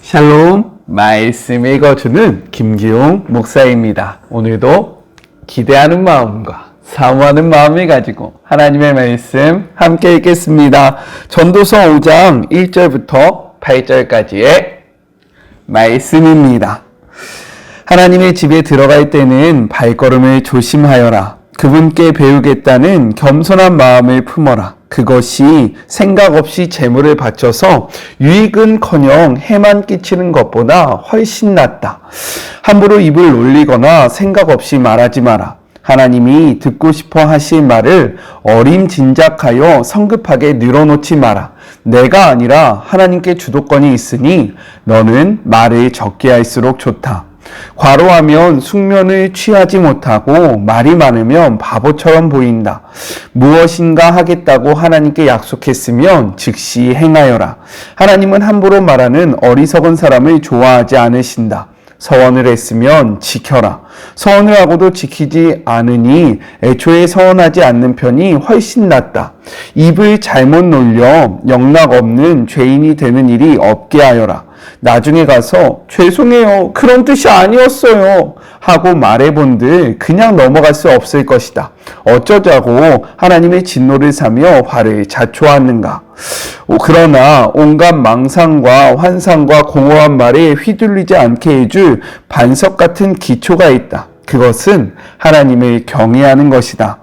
샬롬, 말씀 읽어주는 김기용 목사입니다. 오늘도 기대하는 마음과 사모하는 마음을 가지고 하나님의 말씀 함께 읽겠습니다. 전도서 5장 1절부터 8절까지의 말씀입니다. 하나님의 집에 들어갈 때는 발걸음을 조심하여라. 그분께 배우겠다는 겸손한 마음을 품어라. 그것이 생각 없이 재물을 바쳐서 유익은커녕 해만 끼치는 것보다 훨씬 낫다. 함부로 입을 놀리거나 생각 없이 말하지 마라. 하나님이 듣고 싶어 하실 말을 어림짐작하여 성급하게 늘어놓지 마라. 내가 아니라 하나님께 주도권이 있으니 너는 말을 적게 할수록 좋다. 과로하면 숙면을 취하지 못하고 말이 많으면 바보처럼 보인다. 무엇인가 하겠다고 하나님께 약속했으면 즉시 행하여라. 하나님은 함부로 말하는 어리석은 사람을 좋아하지 않으신다. 서원을 했으면 지켜라. 서원을 하고도 지키지 않으니 애초에 서원하지 않는 편이 훨씬 낫다. 입을 잘못 놀려 영락 없는 죄인이 되는 일이 없게 하여라. 나중에 가서 죄송해요, 그런 뜻이 아니었어요 하고 말해본들 그냥 넘어갈 수 없을 것이다. 어쩌자고 하나님의 진노를 사며 화를 자초하는가. 그러나 온갖 망상과 환상과 공허한 말에 휘둘리지 않게 해줄 반석 같은 기초가 있다. 그것은 하나님을 경외하는 것이다.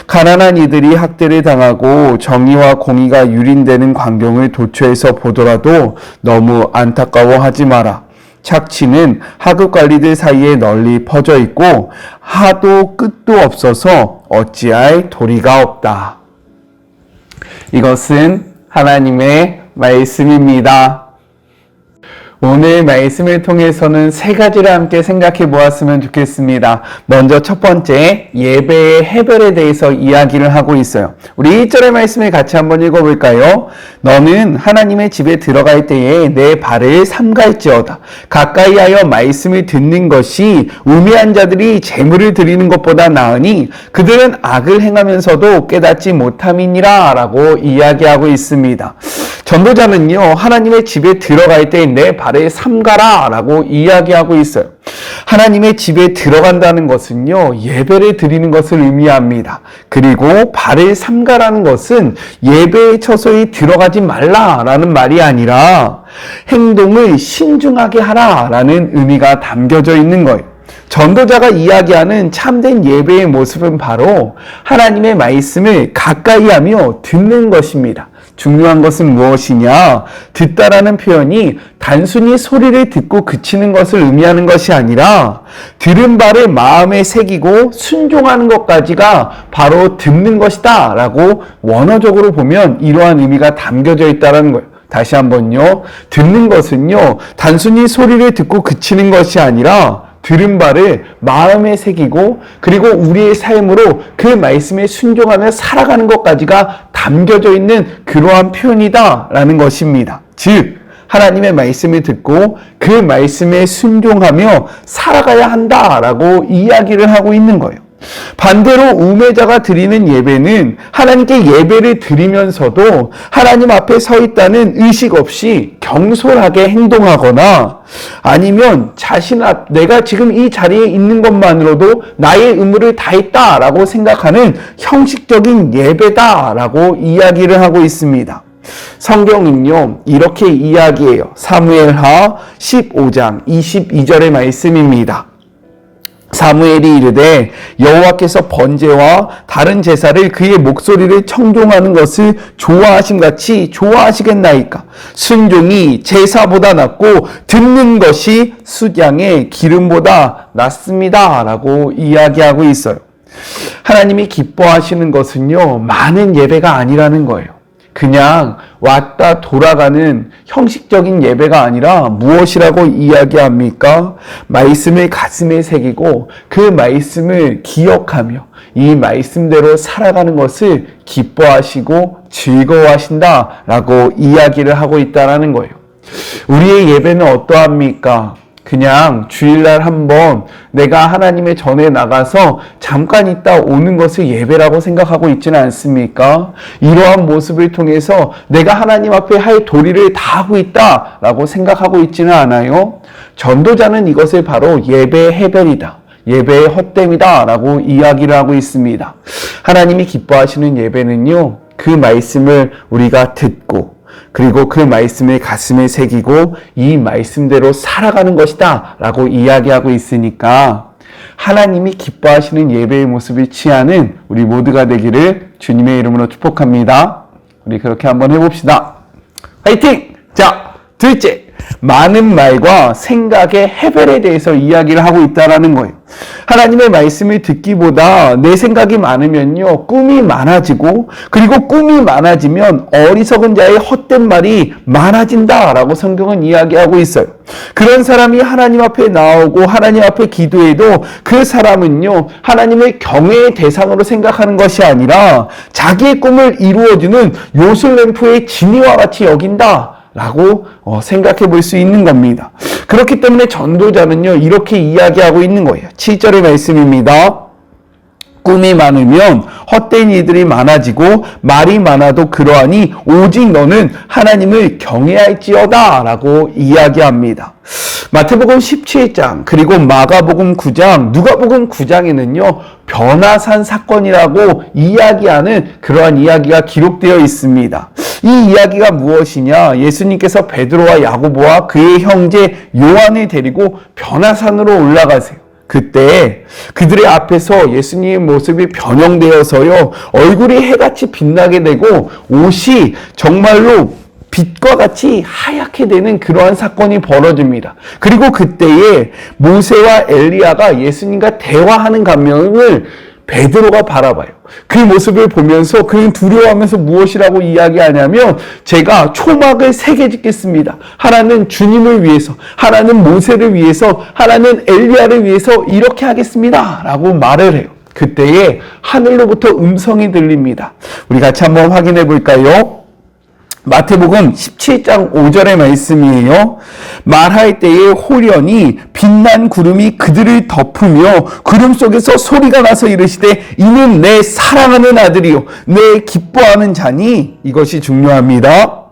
가난한 이들이 학대를 당하고 정의와 공의가 유린되는 광경을 도처에서 보더라도 너무 안타까워하지 마라. 착취는 하급 관리들 사이에 널리 퍼져 있고 하도 끝도 없어서 어찌할 도리가 없다. 이것은 하나님의 말씀입니다. 오늘 말씀을 통해서는 세 가지를 함께 생각해 보았으면 좋겠습니다. 먼저 첫 번째, 예배의 해별에 대해서 이야기를 하고 있어요. 우리 1절의 말씀을 같이 한번 읽어볼까요? 너는 하나님의 집에 들어갈 때에 내 발을 삼갈지어다. 가까이 하여 말씀을 듣는 것이 우매한 자들이 재물을 드리는 것보다 나으니 그들은 악을 행하면서도 깨닫지 못함이니라 라고 이야기하고 있습니다. 전도자는요, 하나님의 집에 들어갈 때 내 발을 삼가라 라고 이야기하고 있어요. 하나님의 집에 들어간다는 것은요, 예배를 드리는 것을 의미합니다. 그리고 발을 삼가라는 것은 예배의 처소에 들어가지 말라라는 말이 아니라 행동을 신중하게 하라라는 의미가 담겨져 있는 거예요. 전도자가 이야기하는 참된 예배의 모습은 바로 하나님의 말씀을 가까이 하며 듣는 것입니다. 중요한 것은 무엇이냐? 듣다라는 표현이 단순히 소리를 듣고 그치는 것을 의미하는 것이 아니라 들은 바를 마음에 새기고 순종하는 것까지가 바로 듣는 것이다 라고 원어적으로 보면 이러한 의미가 담겨져 있다는 거예요. 다시 한번요. 듣는 것은요, 단순히 소리를 듣고 그치는 것이 아니라 들은 바를 마음에 새기고 그리고 우리의 삶으로 그 말씀에 순종하며 살아가는 것까지가 담겨져 있는 그러한 표현이다라는 것입니다. 즉 하나님의 말씀을 듣고 그 말씀에 순종하며 살아가야 한다라고 이야기를 하고 있는 거예요. 반대로 우매자가 드리는 예배는 하나님께 예배를 드리면서도 하나님 앞에 서 있다는 의식 없이 경솔하게 행동하거나 아니면 내가 지금 이 자리에 있는 것만으로도 나의 의무를 다했다라고 생각하는 형식적인 예배다라고 이야기를 하고 있습니다. 성경은요, 이렇게 이야기해요. 사무엘하 15장 22절의 말씀입니다. 사무엘이 이르되 여호와께서 번제와 다른 제사를 그의 목소리를 청종하는 것을 좋아하심같이 좋아하시겠나이까. 순종이 제사보다 낫고 듣는 것이 숫양의 기름보다 낫습니다 라고 이야기하고 있어요. 하나님이 기뻐하시는 것은요, 많은 예배가 아니라는 거예요. 그냥 왔다 돌아가는 형식적인 예배가 아니라 무엇이라고 이야기합니까? 말씀을 가슴에 새기고 그 말씀을 기억하며 이 말씀대로 살아가는 것을 기뻐하시고 즐거워하신다라고 이야기를 하고 있다는 거예요. 우리의 예배는 어떠합니까? 그냥 주일날 한번 내가 하나님의 전에 나가서 잠깐 있다 오는 것을 예배라고 생각하고 있지는 않습니까? 이러한 모습을 통해서 내가 하나님 앞에 할 도리를 다 하고 있다라고 생각하고 있지는 않아요. 전도자는 이것을 바로 예배의 해별이다, 예배의 헛됨이다 라고 이야기를 하고 있습니다. 하나님이 기뻐하시는 예배는요, 그 말씀을 우리가 듣고 그리고 그 말씀을 가슴에 새기고 이 말씀대로 살아가는 것이다 라고 이야기하고 있으니까 하나님이 기뻐하시는 예배의 모습을 취하는 우리 모두가 되기를 주님의 이름으로 축복합니다. 우리 그렇게 한번 해봅시다. 화이팅! 자, 둘째, 많은 말과 생각의 해별에 대해서 이야기를 하고 있다는 거예요. 하나님의 말씀을 듣기보다 내 생각이 많으면요, 꿈이 많아지고, 그리고 꿈이 많아지면 어리석은 자의 헛된 말이 많아진다라고 성경은 이야기하고 있어요. 그런 사람이 하나님 앞에 나오고 하나님 앞에 기도해도 그 사람은요, 하나님을 경외의 대상으로 생각하는 것이 아니라 자기의 꿈을 이루어주는 요술램프의 진이와 같이 여긴다 라고 생각해 볼 수 있는 겁니다. 그렇기 때문에 전도자는요, 이렇게 이야기하고 있는 거예요. 7절의 말씀입니다. 꿈이 많으면 헛된 이들이 많아지고 말이 많아도 그러하니 오직 너는 하나님을 경외할지어다 라고 이야기합니다. 마태복음 17장 그리고 마가복음 9장 누가복음 9장에는요 변화산 사건이라고 이야기하는 그러한 이야기가 기록되어 있습니다. 이 이야기가 무엇이냐? 예수님께서 베드로와 야고보와 그의 형제 요한을 데리고 변화산으로 올라가세요. 그때 그들의 앞에서 예수님의 모습이 변형되어서요 얼굴이 해같이 빛나게 되고 옷이 정말로 빛과 같이 하얗게 되는 그러한 사건이 벌어집니다. 그리고 그때에 모세와 엘리야가 예수님과 대화하는 장면을 베드로가 바라봐요. 그 모습을 보면서 그는 두려워하면서 무엇이라고 이야기하냐면 제가 초막을 3개 짓겠습니다. 하나는 주님을 위해서, 하나는 모세를 위해서, 하나는 엘리야를 위해서 이렇게 하겠습니다 라고 말을 해요. 그때에 하늘로부터 음성이 들립니다. 우리 같이 한번 확인해 볼까요? 마태복음 17장 5절의 말씀이에요. 말할 때에 호련히 빛난 구름이 그들을 덮으며 구름 속에서 소리가 나서 이르시되 이는 내 사랑하는 아들이요 내 기뻐하는 자니. 이것이 중요합니다.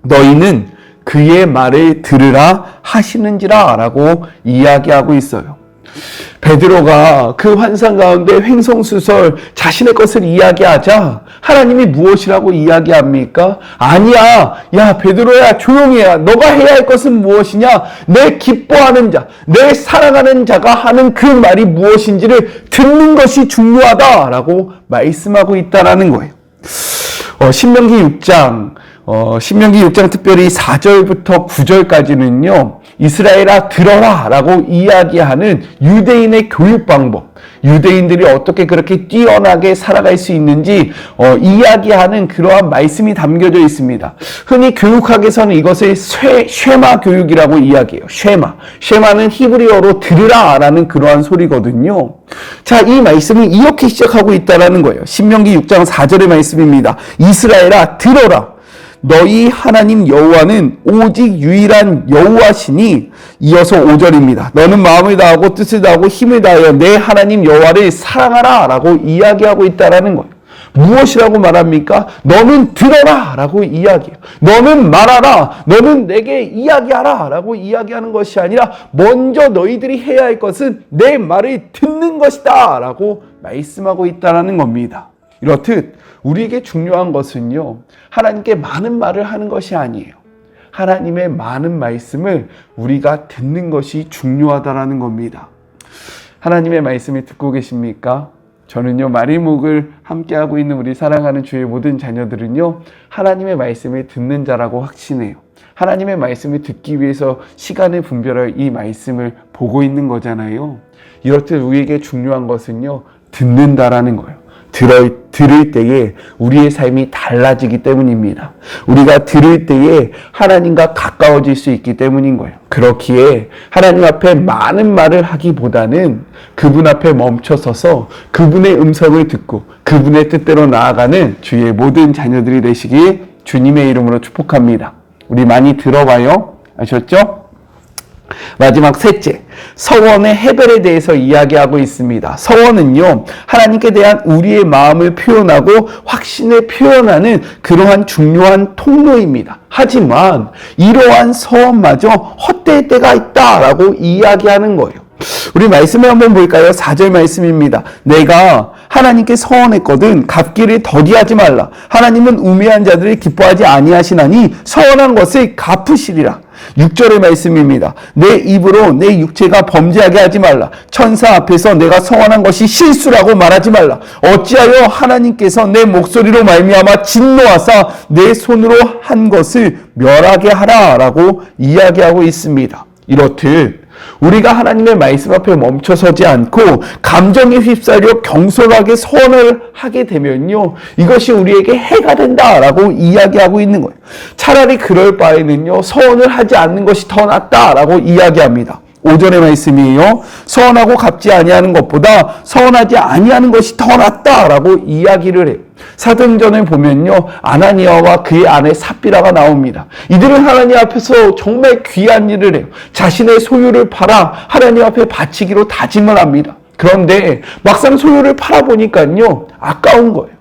너희는 그의 말을 들으라 하시는지라 라고 이야기하고 있어요. 베드로가 그 환상 가운데 횡성수설 자신의 것을 이야기하자 하나님이 무엇이라고 이야기합니까? 아니야, 야 베드로야 조용히 해라. 너가 해야 할 것은 무엇이냐? 내 기뻐하는 자, 내 사랑하는 자가 하는 그 말이 무엇인지를 듣는 것이 중요하다라고 말씀하고 있다라는 거예요. 신명기 6장 특별히 4절부터 9절까지는요 이스라엘아 들어라 라고 이야기하는 유대인의 교육 방법, 유대인들이 어떻게 그렇게 뛰어나게 살아갈 수 있는지 이야기하는 그러한 말씀이 담겨져 있습니다. 흔히 교육학에서는 이것을 쉐마 교육이라고 이야기해요. 쉐마는 히브리어로 들으라 라는 그러한 소리거든요. 자, 이 말씀은 이렇게 시작하고 있다는 거예요. 신명기 6장 4절의 말씀입니다. 이스라엘아 들어라. 너희 하나님 여호와는 오직 유일한 여호와시니. 이어서 5절입니다. 너는 마음을 다하고 뜻을 다하고 힘을 다하여 내 하나님 여호와를 사랑하라 라고 이야기하고 있다는 거예요. 무엇이라고 말합니까? 너는 들어라 라고 이야기해요. 너는 말하라, 너는 내게 이야기하라 라고 이야기하는 것이 아니라 먼저 너희들이 해야 할 것은 내 말을 듣는 것이다 라고 말씀하고 있다는 겁니다. 이렇듯 우리에게 중요한 것은요 하나님께 많은 말을 하는 것이 아니에요. 하나님의 많은 말씀을 우리가 듣는 것이 중요하다라는 겁니다. 하나님의 말씀을 듣고 계십니까? 저는요 마리목을 함께하고 있는 우리 사랑하는 주의 모든 자녀들은요 하나님의 말씀을 듣는 자라고 확신해요. 하나님의 말씀을 듣기 위해서 시간을 분별할 이 말씀을 보고 있는 거잖아요. 이렇듯 우리에게 중요한 것은요 듣는다라는 거예요. 들을 때에 우리의 삶이 달라지기 때문입니다. 우리가 들을 때에 하나님과 가까워질 수 있기 때문인 거예요. 그렇기에 하나님 앞에 많은 말을 하기보다는 그분 앞에 멈춰서서 그분의 음성을 듣고 그분의 뜻대로 나아가는 주의 모든 자녀들이 되시길 주님의 이름으로 축복합니다. 우리 많이 들어봐요. 아셨죠? 마지막 셋째, 서원의 해별에 대해서 이야기하고 있습니다. 서원은요, 하나님께 대한 우리의 마음을 표현하고 확신을 표현하는 그러한 중요한 통로입니다. 하지만 이러한 서원마저 헛될 때가 있다라고 이야기하는 거예요. 우리 말씀을 한번 볼까요? 4절 말씀입니다. 내가 하나님께 서원했거든 갚기를 더디하지 말라. 하나님은 우매한 자들을 기뻐하지 아니하시나니 서원한 것을 갚으시리라. 6절의 말씀입니다. 내 입으로 내 육체가 범죄하게 하지 말라. 천사 앞에서 내가 서원한 것이 실수라고 말하지 말라. 어찌하여 하나님께서 내 목소리로 말미암아 진노하사 내 손으로 한 것을 멸하게 하라라고 이야기하고 있습니다. 이렇듯 우리가 하나님의 말씀 앞에 멈춰서지 않고 감정에 휩싸려 경솔하게 서원을 하게 되면요, 이것이 우리에게 해가 된다라고 이야기하고 있는 거예요. 차라리 그럴 바에는요, 서원을 하지 않는 것이 더 낫다라고 이야기합니다. 5절의 말씀이에요. 서원하고 갚지 아니하는 것보다 서원하지 아니하는 것이 더 낫다라고 이야기를 해요. 사도행전을 보면요, 아나니아와 그의 아내 삽비라가 나옵니다. 이들은 하나님 앞에서 정말 귀한 일을 해요. 자신의 소유를 팔아 하나님 앞에 바치기로 다짐을 합니다. 그런데 막상 소유를 팔아보니까요, 아까운 거예요.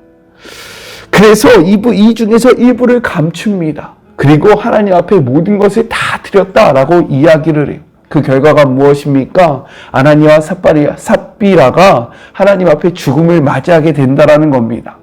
그래서 이 중에서 일부를 감춥니다. 그리고 하나님 앞에 모든 것을 다 드렸다라고 이야기를 해요. 그 결과가 무엇입니까? 아나니아와 삽비라가 하나님 앞에 죽음을 맞이하게 된다라는 겁니다.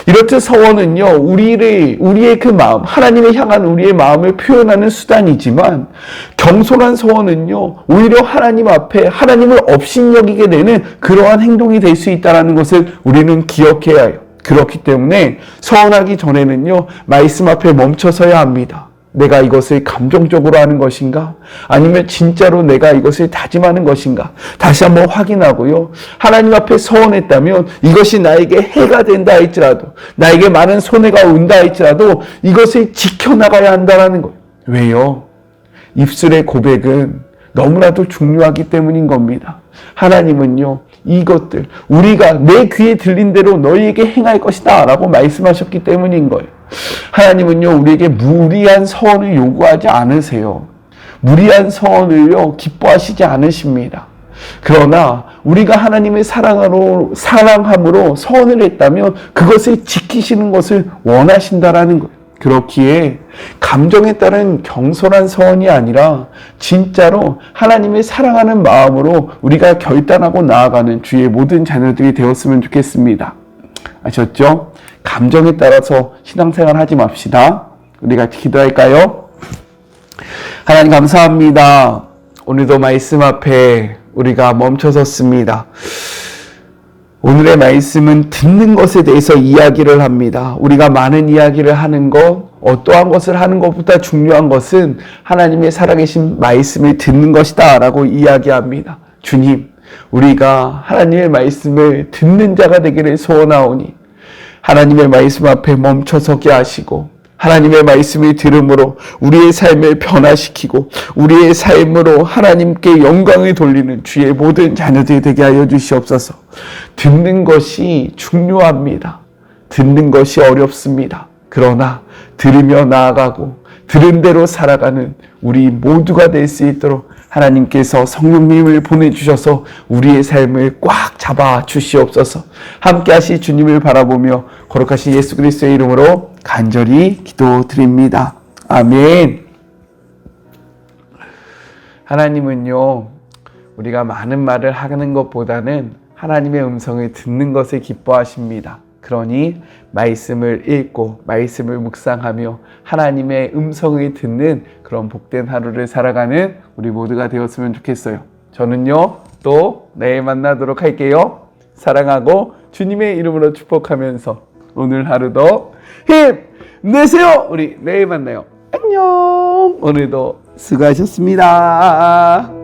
이렇듯 서원은요, 우리의 그 마음, 하나님을 향한 우리의 마음을 표현하는 수단이지만, 경솔한 서원은요, 오히려 하나님 앞에 하나님을 업신여기게 되는 그러한 행동이 될 수 있다는 것을 우리는 기억해야 해요. 그렇기 때문에 서원하기 전에는요, 말씀 앞에 멈춰서야 합니다. 내가 이것을 감정적으로 하는 것인가? 아니면 진짜로 내가 이것을 다짐하는 것인가? 다시 한번 확인하고요. 하나님 앞에 서원했다면 이것이 나에게 해가 된다 할지라도, 나에게 많은 손해가 온다 할지라도 이것을 지켜나가야 한다는 거예요. 왜요? 입술의 고백은 너무나도 중요하기 때문인 겁니다. 하나님은요, 이것들 우리가 내 귀에 들린 대로 너희에게 행할 것이다 라고 말씀하셨기 때문인 거예요. 하나님은요, 우리에게 무리한 서원을 요구하지 않으세요. 무리한 서원을요, 기뻐하시지 않으십니다. 그러나 우리가 하나님의 사랑함으로 서원을 했다면 그것을 지키시는 것을 원하신다라는 거예요. 그렇기에 감정에 따른 경솔한 서원이 아니라 진짜로 하나님을 사랑하는 마음으로 우리가 결단하고 나아가는 주의 모든 자녀들이 되었으면 좋겠습니다. 아셨죠? 감정에 따라서 신앙생활 하지 맙시다. 우리 같이 기도할까요? 하나님 감사합니다. 오늘도 말씀 앞에 우리가 멈춰섰습니다. 오늘의 말씀은 듣는 것에 대해서 이야기를 합니다. 우리가 많은 이야기를 하는 것, 어떠한 것을 하는 것보다 중요한 것은 하나님의 살아계신 말씀을 듣는 것이다 라고 이야기합니다. 주님, 우리가 하나님의 말씀을 듣는 자가 되기를 소원하오니 하나님의 말씀 앞에 멈춰서게 하시고 하나님의 말씀을 들음으로 우리의 삶을 변화시키고 우리의 삶으로 하나님께 영광을 돌리는 주의 모든 자녀들이 되게 하여 주시옵소서. 듣는 것이 중요합니다. 듣는 것이 어렵습니다. 그러나 들으며 나아가고 들은 대로 살아가는 우리 모두가 될 수 있도록 하나님께서 성령님을 보내주셔서 우리의 삶을 꽉 잡아 주시옵소서. 함께 하실 주님을 바라보며 거룩하신 예수 그리스도의 이름으로 간절히 기도드립니다. 아멘. 하나님은요, 우리가 많은 말을 하는 것보다는 하나님의 음성을 듣는 것을 기뻐하십니다. 그러니 말씀을 읽고 말씀을 묵상하며 하나님의 음성을 듣는 그런 복된 하루를 살아가는 우리 모두가 되었으면 좋겠어요. 저는요, 또 내일 만나도록 할게요. 사랑하고 주님의 이름으로 축복하면서 오늘 하루도 힘내세요. 우리 내일 만나요. 안녕. 오늘도 수고하셨습니다.